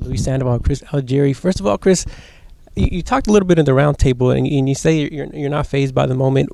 Luis Sandoval, Chris Algieri. First of all, Chris, you talked a little bit in the round table, and you say you're not fazed by the moment.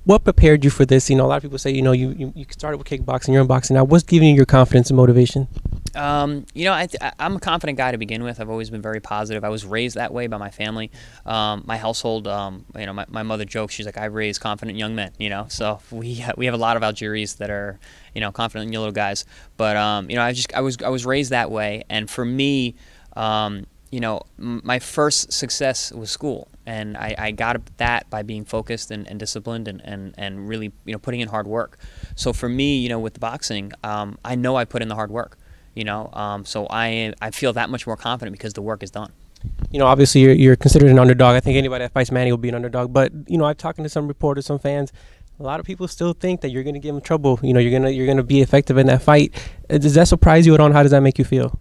What prepared you for this? You know, a lot of people say, you know, you started with kickboxing, you're in boxing now. What's giving you your confidence and motivation? You know, I'm a confident guy to begin with. I've always been very positive. I was raised that way by my family. My household, you know, my mother jokes, she's like, I raise confident young men, you know. So we have a lot of Algieris that are, you know, confident little guys. But, you know, I was raised that way. And for me, you know, my first success was school, and I got that by being focused and disciplined and really, you know, putting in hard work. So for me, you know, with the boxing, I know I put in the hard work, you know, so I feel that much more confident because the work is done. You know, obviously you're considered an underdog. I think anybody that fights Manny will be an underdog. But you know, I'm talking to some reporters, some fans. A lot of people still think that you're going to give them trouble. You know, you're gonna be effective in that fight. Does that surprise you at all? How does that make you feel?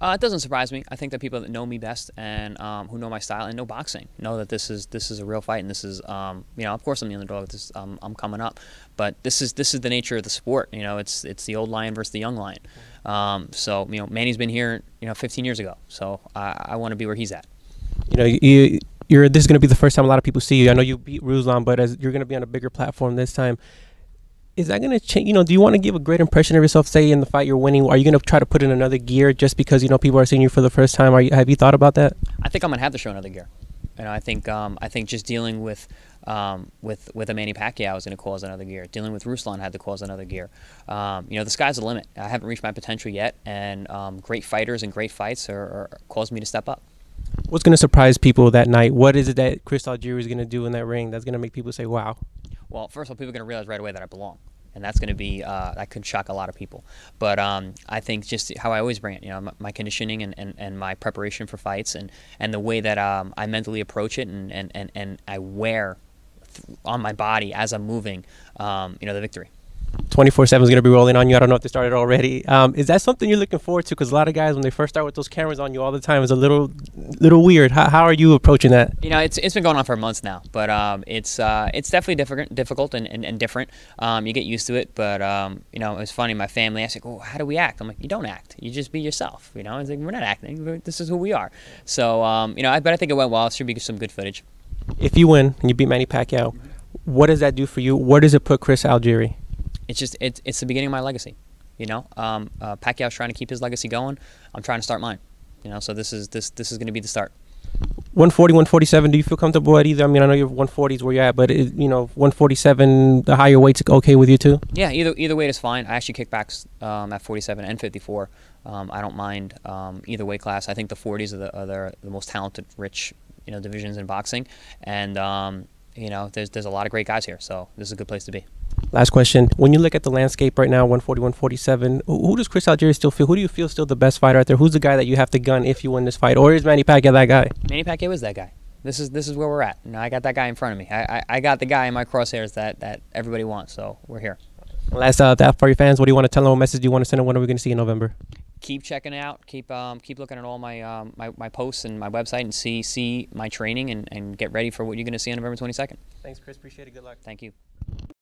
It doesn't surprise me. I think that people that know me best and who know my style and know boxing know that this is a real fight, and this is you know, of course I'm the underdog. I'm coming up, but this is the nature of the sport. You know, it's the old lion versus the young lion. So you know, Manny's been here, you know, 15 years ago. So I want to be where he's at. You know, this is going to be the first time a lot of people see you. I know you beat Ruslan, but as you're going to be on a bigger platform this time. Is that going to change? You know, do you want to give a great impression of yourself? Say in the fight you're winning, are you going to try to put in another gear just because, you know, people are seeing you for the first time? Have you thought about that? I think I'm going to have to show another gear. You know, I think just dealing with a Manny Pacquiao is going to cause another gear. Dealing with Ruslan had to cause another gear. You know, the sky's the limit. I haven't reached my potential yet, and great fighters and great fights are causing me to step up. What's going to surprise people that night? What is it that Chris Algieri is going to do in that ring that's going to make people say, wow? Well, first of all, people are going to realize right away that I belong. And that's going to be, that could shock a lot of people. But I think just how I always bring it, you know, my conditioning and my preparation for fights and the way that I mentally approach it and I wear on my body as I'm moving, you know, the victory. 24/7 is going to be rolling on you. I don't know if they started already. Is that something you're looking forward to? Because a lot of guys, when they first start with those cameras on you all the time, is a little weird. How are you approaching that? You know, it's been going on for months now, but it's definitely difficult and different. You get used to it, but you know, it's funny. My family asked, like, "Oh, how do we act?" I'm like, "You don't act. You just be yourself." You know, it's like we're not acting. This is who we are. So you know, but I think it went well. It should be some good footage. If you win and you beat Manny Pacquiao, what does that do for you? Where does it put Chris Algieri? It's the beginning of my legacy, you know. Pacquiao's trying to keep his legacy going. I'm trying to start mine, you know. So this is going to be the start. 140, 147. Do you feel comfortable at either? I mean, I know you're 140s where you're at, but you know, 147, the higher weight's okay with you too? Yeah, either weight is fine. I actually kick backs at 47 and 54. I don't mind either weight class. I think the 40s are the most talented, rich, you know, divisions in boxing, and you know, there's a lot of great guys here. So this is a good place to be. Last question. When you look at the landscape right now, 140, 147, who does Chris Algieri still feel? Who do you feel still the best fighter out there? Who's the guy that you have to gun if you win this fight? Or is Manny Pacquiao that guy? Manny Pacquiao is that guy. This is where we're at. You know, I got that guy in front of me. I got the guy in my crosshairs that everybody wants. So we're here. Last that for your fans, what do you want to tell them? What message do you want to send them? What are we going to see in November? Keep checking it out. Keep looking at all my my posts and my website and see my training and get ready for what you're going to see on November 22nd. Thanks, Chris. Appreciate it. Good luck. Thank you.